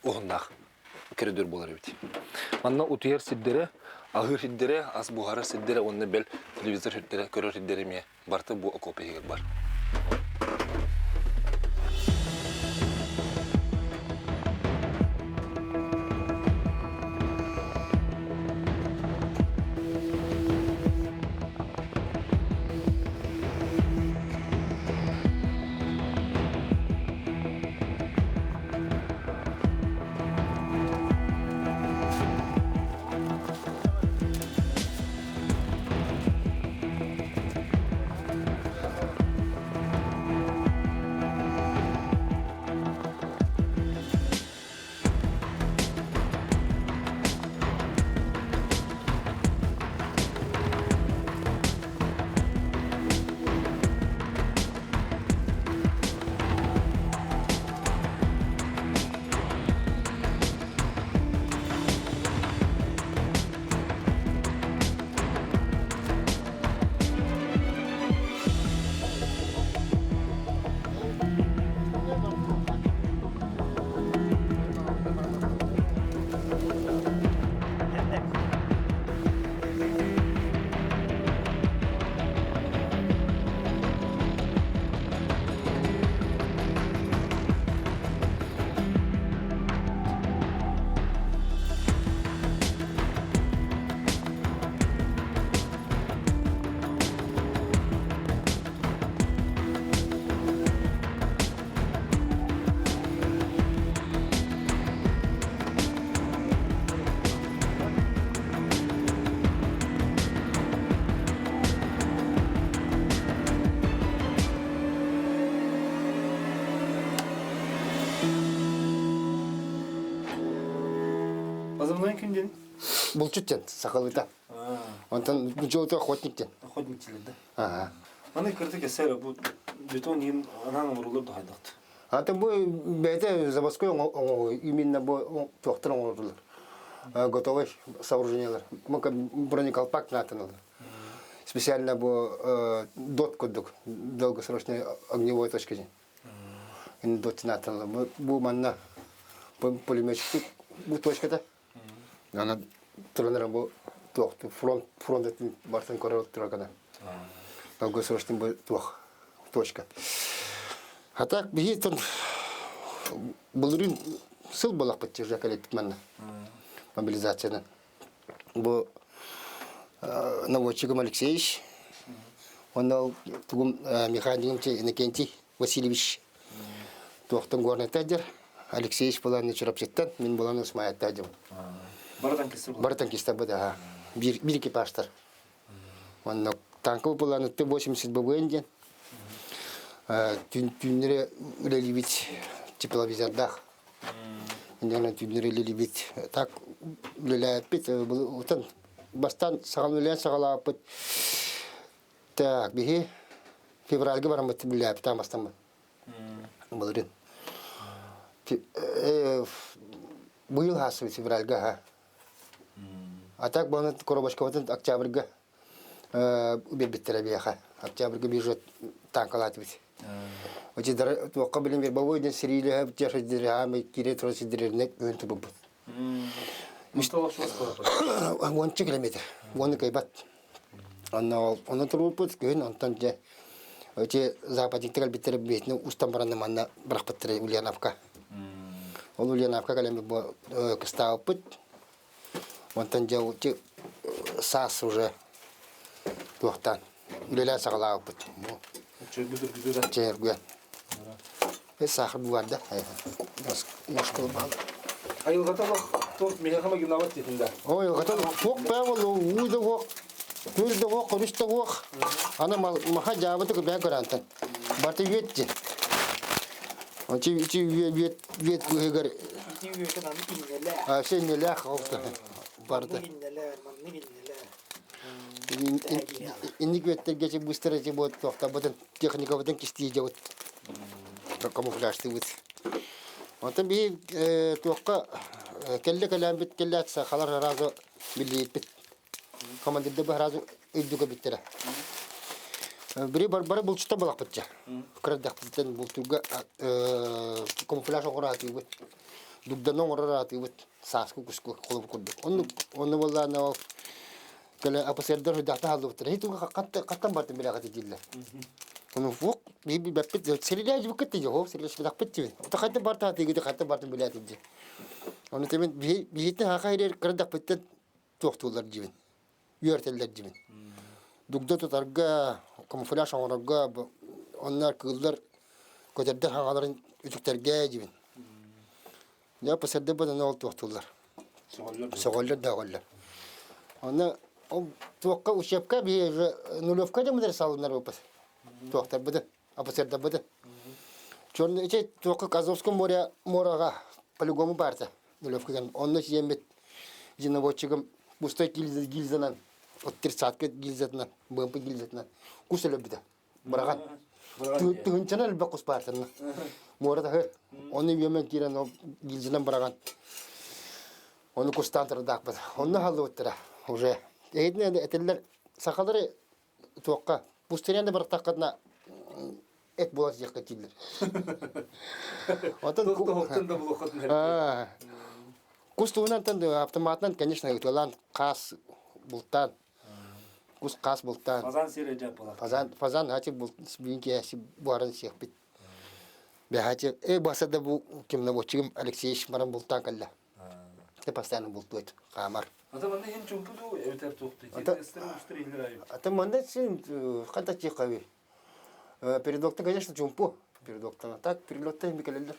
оғындақ кередер болар эбит. Манна утуер сиддере, агыр сиддере, ас бухары сиддере, онны бел телевизор сиддере, көрөр сиддере ме барты бу окопегер бар. Азамнан кимден? Булчуттен, Сахалыта. Онтан жолта охотниктен. Охотниктен, да? Ага. Аны кырды кесер, бу бетон ен анан урулур да хайдакты. Аты бу бете заводской именно бу тоқтыр оңырылыр. Готовый сооружениялар. Мука бронеколпак натынылыр. Специально бу дот коддук, долгосрочной огневой точки. Дот натынылыр. Бу манна пулеметчик бу точкада. Ана тұрғандар бұл тоқты фронтетін бартын көріп тұрғана. Долгосрочный был точка. А так бегит был рын сыл балақ бітті жәкәлеттік мәнна мобилизациядан. Бұл наводчигом Алексеевич, он тугум механиком Иннокентий Васильевич. Тоқтың горный тәдер, Алексеевич боланы чырапчеттен, мен боланы Усмай тәдем. Баратан кесті бұда, бір экипаждар. Он танков боланы Т-80 БВНден. Түйінері үлелебет тепловизордақ. Индена түйінері үлелебет. Так үлеләп бет, ұтын бастан сағал үлелән сағала апыт. Так, беге февральге барамыт үлеләп, там бастан бұлырын. Бұйыл хасы февральге, ха. А так бұны Коробашковатын октябрьге убербеттері бейха. Октябрьге бейжет танкалаты бейт. Өте тоққа білім бер бабы өден сирилі держадері амы кире тұрасидереріне өн тұбы бұд. 10 километр, 10 кайбат. Оны тұру бұд, күйін онтан же өте западиктер әлбеттері бейтіні ұстан бараны манна бірақ бұттыры Ульяновка. Ол Ульяновка кәлемі кыстау бұд. Онтан же өте сас уже тоқтан. Үлелі сағалау бұд. Çergen. Ve sahip bu vardı. Yaşkıl bağlı. Ayılgata bak, toh mehama ginavat dedinde. O yılgata çok bağlı, uydu yok. Gözde yok, konuşta yok. Ana maha cevabı da ben garantan. Bartı yetti. O çi yet bu heger. Ha şey ne lak oldu. Bartı. İndik vetler geçip bu strateji bu tokta bu teknika bu kistiye bu kamuflajlı bu. Ondan bir tokka kelle kalam bit kelle atsa khalar razı billi bit. Komandirde bu razı idduga bittira. Biri bar bulçta balak bitça. Kırdak bitten bultuga kamuflaj oratı bu. Dugdan oratı bu. Sasku kusku kolu kurdu. Onu vallahi ne kalau apa serdar sudah tahu dokter itu kata berarti bila kata jilla. Kalau fuk bibi bapet seri aja bukan tu jauh seri sudah pecah. Tak kata berarti gitu kata berarti bila tu je. Kalau temen bibi itu hak air kerja pecah tuh jimin, yurteller jimin. Dugda tu targa kamuflaj orang targa onlar kıllar kocarda hangaların ucuk targa jimin. Ya apa serdar pada nol tuh. Sekolah dah sekolah. Ona توقع وشبكة بنولوفكا ده مدرسة على النروبس توقع بده أبصر ده بده شون إيش توقع كازوسكو مورا полигому барта нولوفكا كان أنه شيء مت جينا بوتشكم بوستي جيلزنا أترسات كت جيلزتنا بامبي جيلزتنا كوسل بده برغان تهنشنا البقوس بارتنا مورا ده أنه يوم كيرا نو جيلزنا برغان أنه كوستان ترداك بده أنه هالو ترى уже Эйдне этеллер сахалары тоққа. Пустырянда бір таққадна эт болады жаққа келдер. Тоқтын да бұл оқытын. Кустуынан тәнді автоматынан, конечно, өтелан қас бұлттан. Кус қас бұлттан. Фазан сері жап болады. Фазан хачы бұлтын әсі буарын сеқ бит. Бе хачы, басада бұл кемна бұлчығым Алексеевич маран бұлттан калла. Постоянно бұлтты өт, қамар. Атаманда ен чумпуду эвтер токты. Тестер айып. Атаманда сен қанта чекави. Передокта, конечно, чумпу. Передокта. Так, передокта им бекелелер.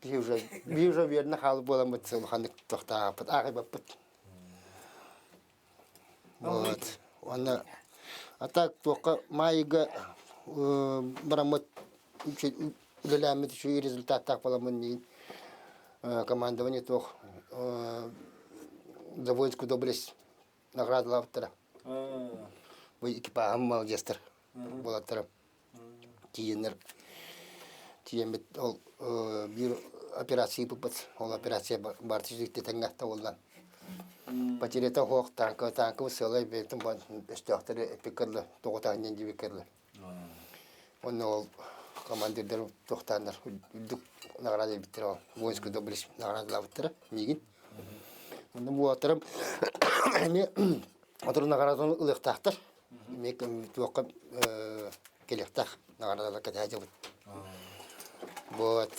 Би уже верно хал болам бит сылханнык тохта апыт. Ағай бапыт. Вот. Она а так тоққа майыга барамыт үлеләмет şu результат так боламын дейін. Командование тох за воинскую доблесть награда лавтера. Вы экипажем молодестер болаттера. Тиенер. Тиемет ол бир операция пупат. Ол операция бартижикте теңгәтте олдан. Потерята хок танка сылай бетим бан эстәхтәре эпикерле тоготаннан дибекерле. Оны ол командирлер тохтандар. Награда биттер. Воинскую доблесть награда лавтера. Мигин. Bu oturum ne oturun nagaratın ılıqtaqtır. Mekin tuaqqa kelektak nagarada katacı bu. Вот.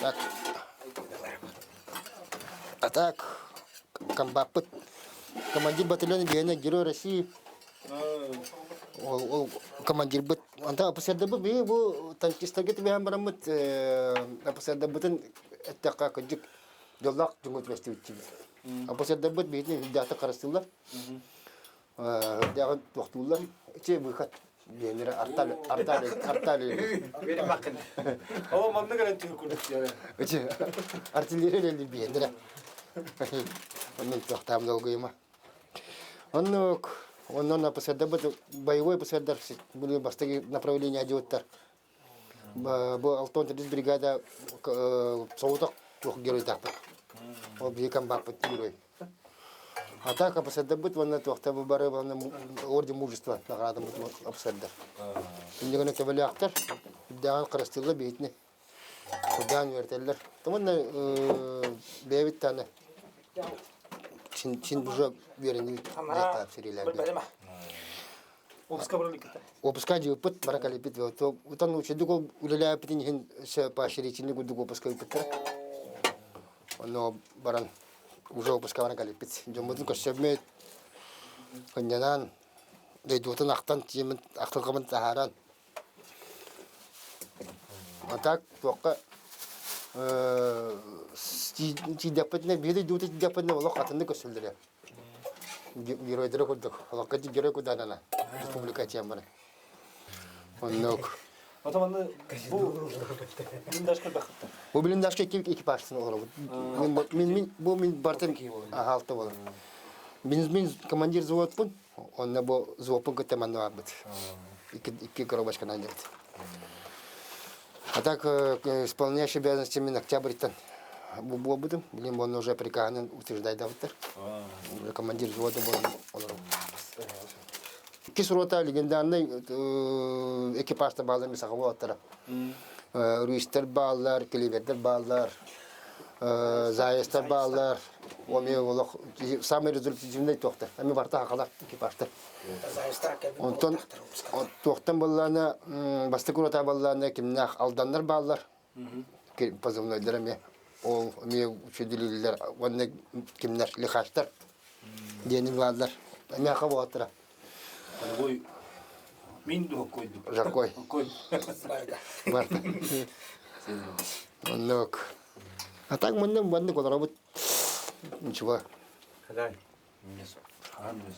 Так. А так, комбапыт. Командир батальона бияна Герой России. Ол командир быт. Анда апсерде бу танкистаге тибян барамыт. Апсерде бытын эттакка кыжык жоллак жумут вестибит. Апсерде быт битни дата карастылар. Дагы токтулар. Че выход. Бенер артали. Бери bakın. Ama manna gelen tür kurduk ya. Че артиллерия бенер. Он тохтам долгоема. Он на посадке боевой посадок были бастаги направления адиоттар. Бу Алтон 3 бригада соутак тух герой тапты. Ол бекам бапты герой. Атака посадок бут вон на тохта бары вон орден мужества наградам посадок. Индигene кевеляктар даган кырыстылы бейтне. Худан вертеллер. Таманна бевит таны. Чин уже верен это сериале. Опуска же пот баракали пит то утан учи дуго уляля питин хин се паширични дуго пуска пит. Оно баран уже опуска баракали пит. Жомодун кошебме конянан дейдутан актан тимен актылгымын тахаран. Атак тока Дяпетне биде дути дяпетне волок атынды көсөлдөрө. Геройдер курдук. Алакати герой куданана. Республика тембары. Оннок. Атаманды бу блиндашка бакытты. Бу блиндашка экипажсын олор. Мен бартым алты болор. Мен командир взводпун. Онна бу взводпун көтөмөн абыт. Iki коробашканы алды. А так, исполняющий обязанности именно Октябрь-то был будем, блин, он уже приказан утверждать доктор. Командир взвода был. Кисрота легендарный экипаж-то баллар мисаховатора. Руистер баллар, Кливердер баллар, Заестер баллар. Самый результативный доктор. А мы варта хакалар экипаж-то. Онтон тоқтан балларына бастыкурота балларына кимнах алданнар баллар. Позывнойлар эме ол эме учредилилер онны кимнер лихаштар. Дени баллар. Эме хаватыра. Ой. Мин дух койду. Жакой. Кой. Барта. Оннок. А так мындан банды колорабыт. Ничего. Хадай. Мес. Ханмес.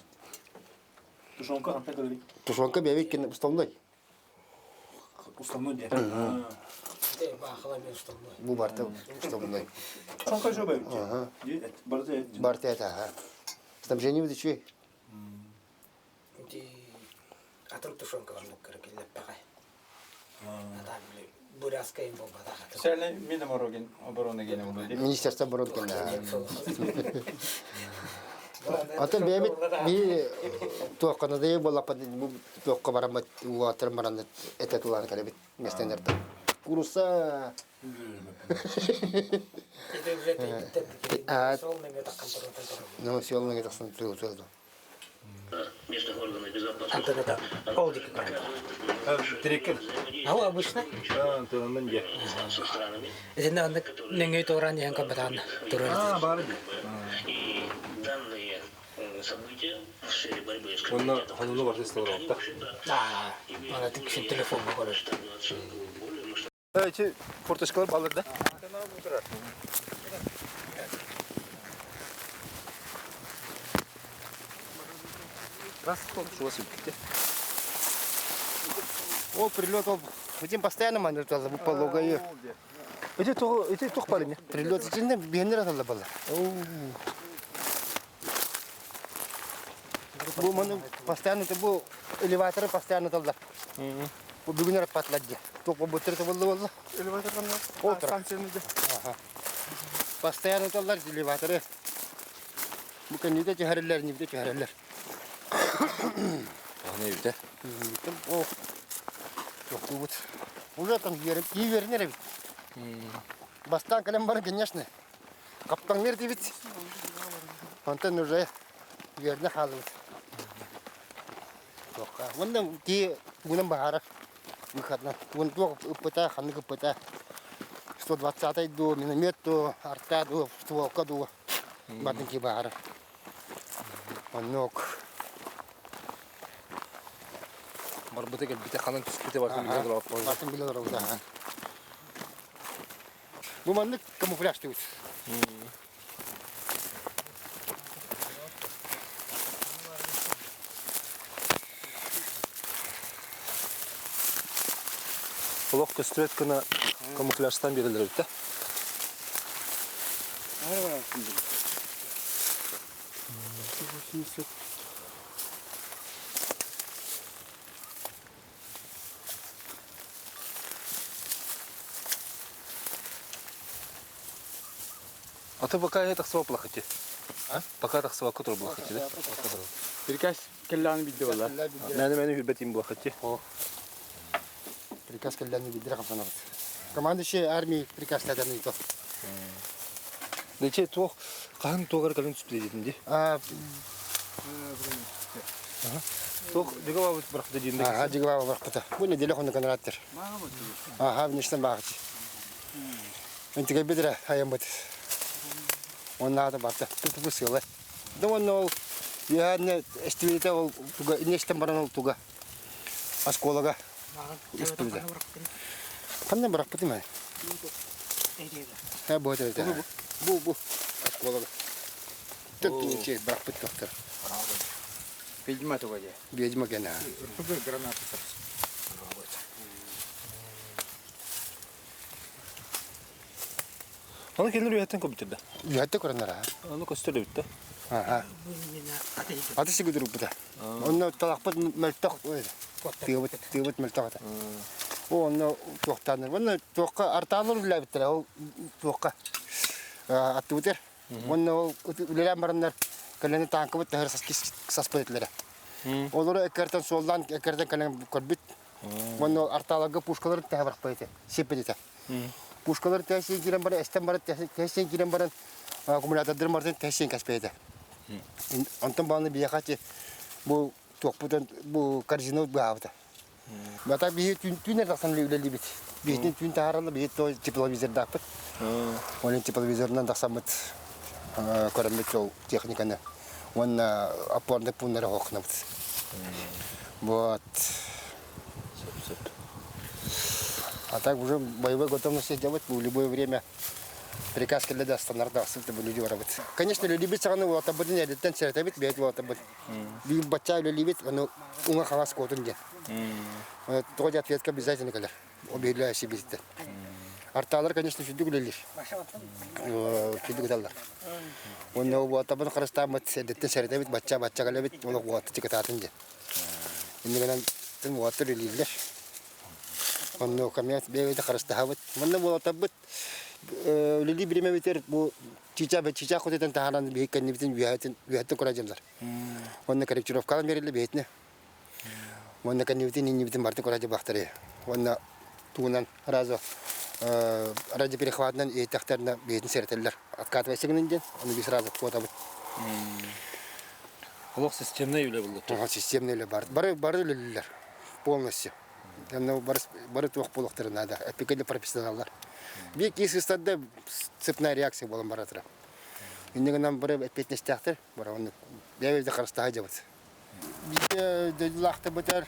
Тушонка ханта говори. Тушонка бевик кен уставной. Уставной де. Бу барта уставной. Тушонка жо бевик. Ага. Барта. Барта это, ага. Снабжение вы чё? Атрук тушонка вам керек или пагай. Адам били буряская бомба да. Сәле минем ороген оборона генем булды. Министерство обороны кен. Атын бебит би тоққанада е бола под тоққа барамат уатыр мараны этетулар келебит местенерде. Куруса Ну, сёлнеге тақсан тулду. Местных органов безопасности. Олдики правда. Трекер. Ну, обычно. То менде. Это надо ненге торан ян кабатан. Бары. Данные события в сфере борьбы с Онна хануну важный да? Да, она так все телефон говорит. Эти форточкалар балар да? Раз, что у вас есть? О, прилет, хотим постоянно манер тоже пологаю. Эти тух парень. Прилет сильно бенера надо было. Бу маны постоянно это был элеватор постоянно тогда. Bu bugün patladı. Topu batırdı vallahi. Elevatör Otur. станцияны. Aha. Постоянно тогда элеваторы. Bu kan nide çağırırlar, nide çağırırlar. Ne evde? O. Yok bu. Уже там iyi verin nereye? Бастан kalem var, конечно. Каптаңнер дейбит. Онтан уже верне халыбыт. Тоққа. Ондан ки бүгінен бағары выходна. Вон тоқ ыппыта, ханны ыппыта. 120-й до миномет, до арта, до стволка, до батынки бағары. Оннок. Барбыты келбите ханын түспите бартын биле дұрап қойды. Бартын биле дұрап қойды. Бұл манны камуфляж дейбіт. Олық көстіреткіні камуфляжтан берілдір өтті. А ты пока это сва плохоти? А? Пока это сва который плохоти, да? Приказ келланы бидде болар. Мәне хүрбетим плохоти. Приказ келланы бидде қамсанабыз. Командующий армии приказ тәдәмін ито. Дече тоқ қағын тоғар кәлін түспі дедінде? Тоқ дегава бұт бірақта дейінде? Дегава бірақта. Бұл неделі қонды конраттыр. Нештен бағыт. Интіге бедірі айын бұт. Онна ада барта. Тұпы сылы. Оны ол яғаны әстівелеті ол нештен баран ол туға. Асколаға. Испілді. Қандай бірақ бұты мәне? Бұл өте. Бұл. Асколаға. Түттің че бірақ бұты тоқтыр. Ведьма туға де. Ведьма кені. Гранаты. Аны келдер үйәттен көп бітерді? Үйәтті көрінер. Аны көстерлі бітті? Атысы көдіріп бұта. Оны талақпыт мәлттақ өйді. Тығыбыт мәлттақ ата. Оны тоқтаныр. Оны тоққа арталыр үлі біттір. Ол тоққа атты өтер. Оны үлелен барындар кәлені таңқы бұт тәхір саспы етілері. Олары әкерден солдан әкерден кәлені көрбіт. Оны арталығы пушкалары тәхір бақпы еті. Сепет еті. Пушкалар тәсен кирен бара, эстен бара, тәсен кирен бара, аккумулятордыр мартын тәсен кәспейді. Антон баны бияқаты бұл тоқпыдан бұл корзина бағавды. Бата бейі түнер тақсан үлелі бет. Бейетін түн тағаралы, бейет той тепловизор дақпыт. Оның тепловизорынан тақсамыт көрімет сол техниканы. Оның опорны пуннары оқынамыт. Вот. А так уже боевой готовности делать в любое время. Приказ келеді стандартасы чтобы люди работать. Конечно, люди бит сағаны вот об этом летен сертабит бет вот об этом. Би бача люди бит, оно ума халас котун ден. Тоже ответка обязательно когда объявляю себе это. Арталар, конечно, чуть гулили. Чуть гулялар. Он вот об этом харастам вот летен сертабит бача галебит, он вот тикататен ден. Именно там вот лили. Он камят бегает харастахават. Манна вот табут лили бреме ветер бу чича хотетен тахаран бейкен небитен виятен куражемдар. Он корректировка мерили бейтне. Он небитен марты куражем бахтаре. Он тунан разо ради перехватнан и тахтарна бейтен сертеллер. Откатывай сигнал, он без раза вот табут. Олох системный үле болды. Системный үле бары лилер полностью. Бары тоқ болықтары нада, әпекелі профессионалдар. Бек ескістарда цепная реакция болын баратыра. Үндігінен бары әпетіне стяқтыр, бары оны бәуелді қарыстаға жабыд. Бізде дөйділақты бұтар,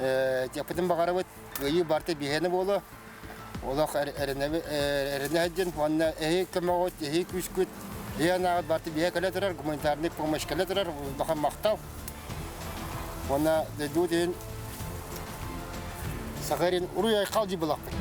әпетін бағары бұд, өйі барты бейхені болы, олақ әріне әдден, онына әйі көмағыт, әйі күшкіт, әйі анағыт барты бейе кәлі тұрар, гуманитарный помощь кәлі тұрар, бақын мақтау. Онына дөйді Сахарин уруя қалжи бұлақ бет.